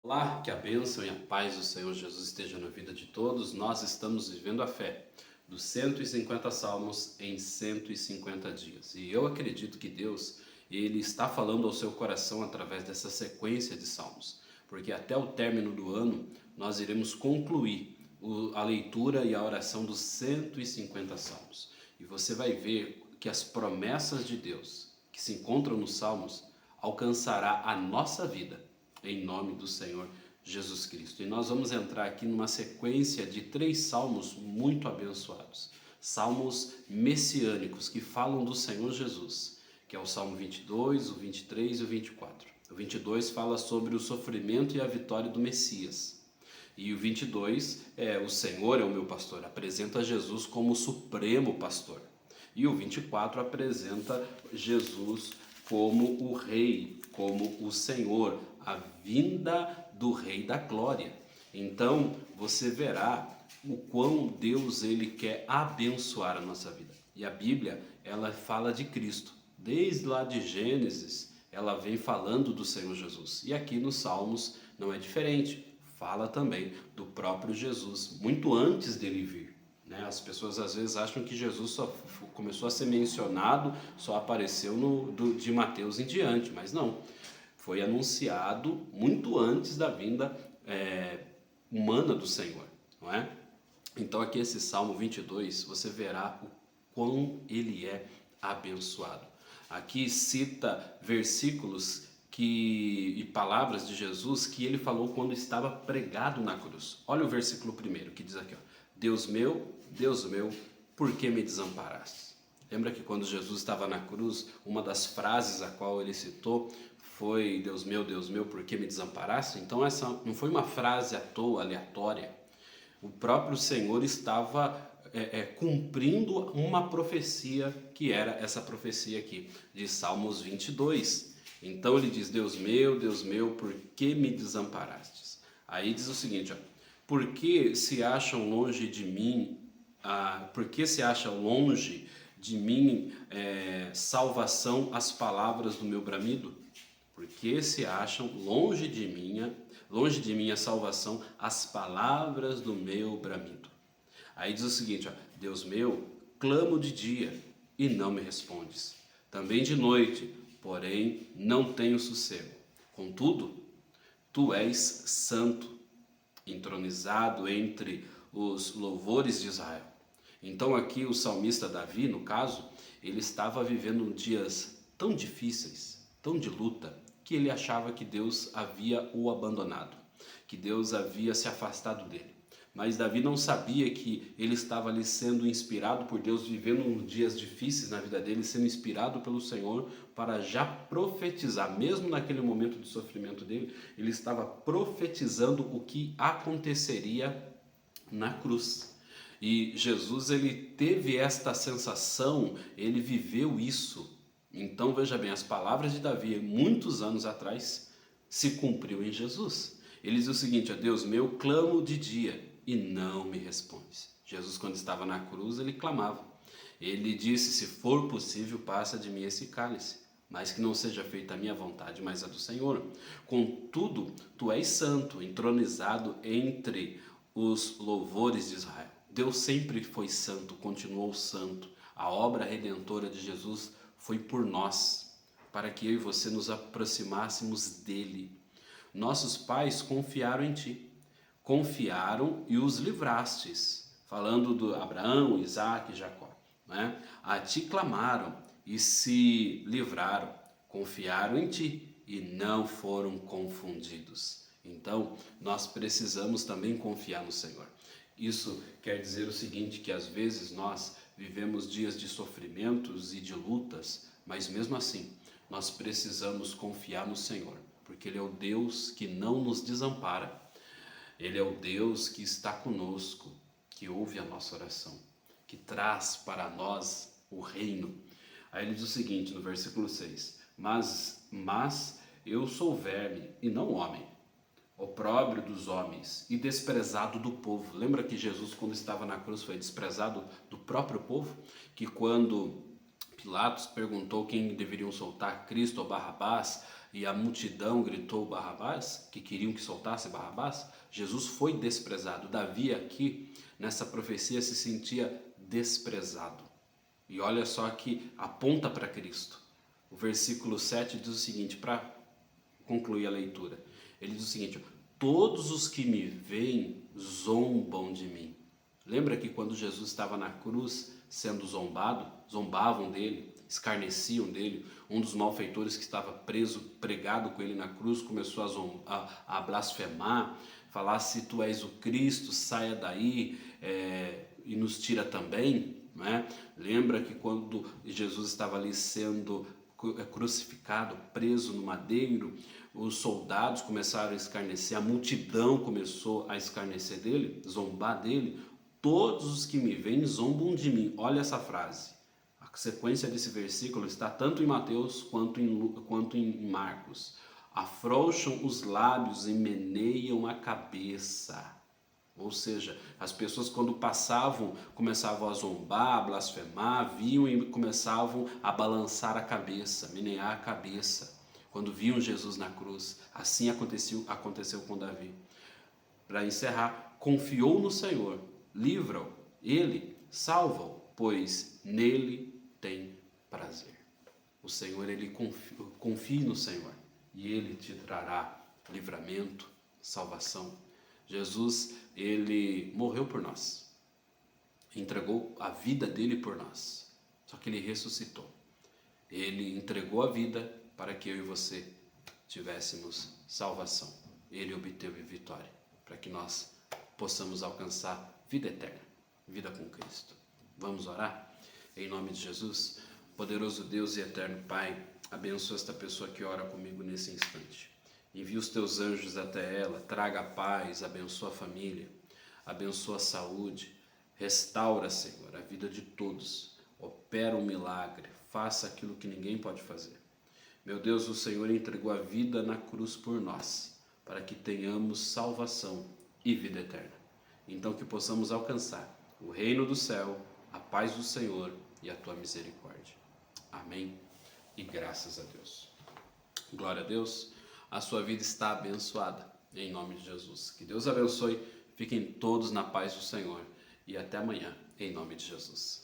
Olá, que a bênção e a paz do Senhor Jesus esteja na vida de todos. Nós estamos vivendo a fé dos 150 salmos em 150 dias. E eu acredito que Deus, ele está falando ao seu coração através dessa sequência de salmos, porque até o término do ano nós iremos concluir a leitura e a oração dos 150 salmos. E você vai ver que as promessas de Deus que se encontram nos salmos alcançará a nossa vida em nome do Senhor Jesus Cristo. E nós vamos entrar aqui numa sequência de 3 salmos muito abençoados. Salmos messiânicos que falam do Senhor Jesus, que é o Salmo 22, o 23 e o 24. O 22 fala sobre o sofrimento e a vitória do Messias. E o 22 é o Senhor é o meu pastor, apresenta Jesus como o supremo pastor. E o 24 apresenta Jesus como o rei, como o Senhor, a vinda do rei da glória. Então, você verá o quão Deus ele quer abençoar a nossa vida. E a Bíblia, ela fala de Cristo. Desde lá de Gênesis, ela vem falando do Senhor Jesus. E aqui nos Salmos não é diferente. Fala também do próprio Jesus, muito antes dele vir. As pessoas às vezes acham que Jesus só começou a ser mencionado, só apareceu de Mateus em diante, mas não. Foi anunciado muito antes da vinda humana do Senhor, não é? Então aqui esse Salmo 22, você verá o quão ele é abençoado. Aqui cita versículos e palavras de Jesus que ele falou quando estava pregado na cruz. Olha o versículo primeiro que diz aqui, ó, Deus meu, por que me desamparaste? Lembra que quando Jesus estava na cruz, uma das frases a qual ele citou foi Deus meu, por que me desamparaste? Então essa não foi uma frase à toa, aleatória. O próprio Senhor estava cumprindo uma profecia que era essa profecia aqui de Salmos 22. Então ele diz, Deus meu, por que me desamparastes? Aí diz o seguinte, ó, por que se acham longe de mim, salvação as palavras do meu bramido? Por que se acham longe de mim a salvação as palavras do meu bramido? Aí diz o seguinte, ó, Deus meu, clamo de dia e não me respondes. Também de noite, porém não tenho sossego. Contudo, tu és santo, entronizado entre os louvores de Israel. Então aqui o salmista Davi, no caso, ele estava vivendo dias tão difíceis, tão de luta, que ele achava que Deus havia o abandonado, que Deus havia se afastado dele. Mas Davi não sabia que ele estava ali sendo inspirado por Deus, vivendo dias difíceis na vida dele, sendo inspirado pelo Senhor para já profetizar, mesmo naquele momento de sofrimento dele, ele estava profetizando o que aconteceria na cruz. E Jesus, ele teve esta sensação, ele viveu isso. Então veja bem, as palavras de Davi, muitos anos atrás, se cumpriu em Jesus. Ele diz o seguinte, ó, Deus meu, clamo de dia e não me respondes. Jesus, quando estava na cruz, ele clamava. Ele disse, se for possível, passa de mim esse cálice, mas que não seja feita a minha vontade, mas a do Senhor. Contudo, tu és santo, entronizado entre os louvores de Israel. Deus sempre foi santo, continuou santo. A obra redentora de Jesus foi por nós, para que eu e você nos aproximássemos dele. Nossos pais confiaram em ti, confiaram e os livrastes, falando de Abraão, Isaac e Jacó. Né? A ti clamaram e se livraram, confiaram em ti e não foram confundidos. Então, nós precisamos também confiar no Senhor. Isso quer dizer o seguinte, que às vezes nós vivemos dias de sofrimentos e de lutas, mas mesmo assim, nós precisamos confiar no Senhor, porque Ele é o Deus que não nos desampara. Ele é o Deus que está conosco, que ouve a nossa oração, que traz para nós o reino. Aí ele diz o seguinte no versículo 6, mas eu sou verme e não homem, opróbrio dos homens e desprezado do povo. Lembra que Jesus, quando estava na cruz, foi desprezado do próprio povo? Que quando Pilatos perguntou quem deveriam soltar, Cristo ou Barrabás, e a multidão gritou Barrabás, que queriam que soltasse Barrabás, Jesus foi desprezado. Davi aqui, nessa profecia, se sentia desprezado. E olha só que aponta para Cristo. O versículo 7 diz o seguinte, para concluir a leitura. Ele diz o seguinte: todos os que me veem zombam de mim. Lembra que quando Jesus estava na cruz sendo zombado, zombavam dele, escarneciam dele. Um dos malfeitores que estava preso, pregado com ele na cruz, começou a blasfemar, falar: se tu és o Cristo, saia daí e nos tira também. Né? Lembra que quando Jesus estava ali sendo crucificado, preso no madeiro, os soldados começaram a escarnecer, a multidão começou a escarnecer dele, zombar dele. Todos os que me veem zombam de mim. Olha essa frase. A sequência desse versículo está tanto em Mateus quanto em Marcos. Afrouxam os lábios e meneiam a cabeça. Ou seja, as pessoas quando passavam começavam a zombar, a blasfemar, viam e começavam a balançar a cabeça, menear a cabeça, quando viam Jesus na cruz. Assim aconteceu com Davi. Para encerrar, confiou no Senhor, livra-o, ele salva-o, pois nele tem prazer. O Senhor, confie no Senhor e ele te trará livramento, salvação. Jesus, ele morreu por nós, entregou a vida dele por nós, só que ele ressuscitou. Ele entregou a vida para que eu e você tivéssemos salvação. Ele obteve vitória, para que nós possamos alcançar vida eterna, vida com Cristo. Vamos orar? Em nome de Jesus, poderoso Deus e eterno Pai, abençoa esta pessoa que ora comigo nesse instante. Envia os teus anjos até ela, traga a paz, abençoa a família, abençoa a saúde, restaura, Senhor, a vida de todos, opera um milagre, faça aquilo que ninguém pode fazer. Meu Deus, o Senhor entregou a vida na cruz por nós, para que tenhamos salvação e vida eterna. Então que possamos alcançar o reino do céu, a paz do Senhor e a tua misericórdia. Amém e graças a Deus. Glória a Deus. A sua vida está abençoada, em nome de Jesus. Que Deus abençoe, fiquem todos na paz do Senhor e até amanhã, em nome de Jesus.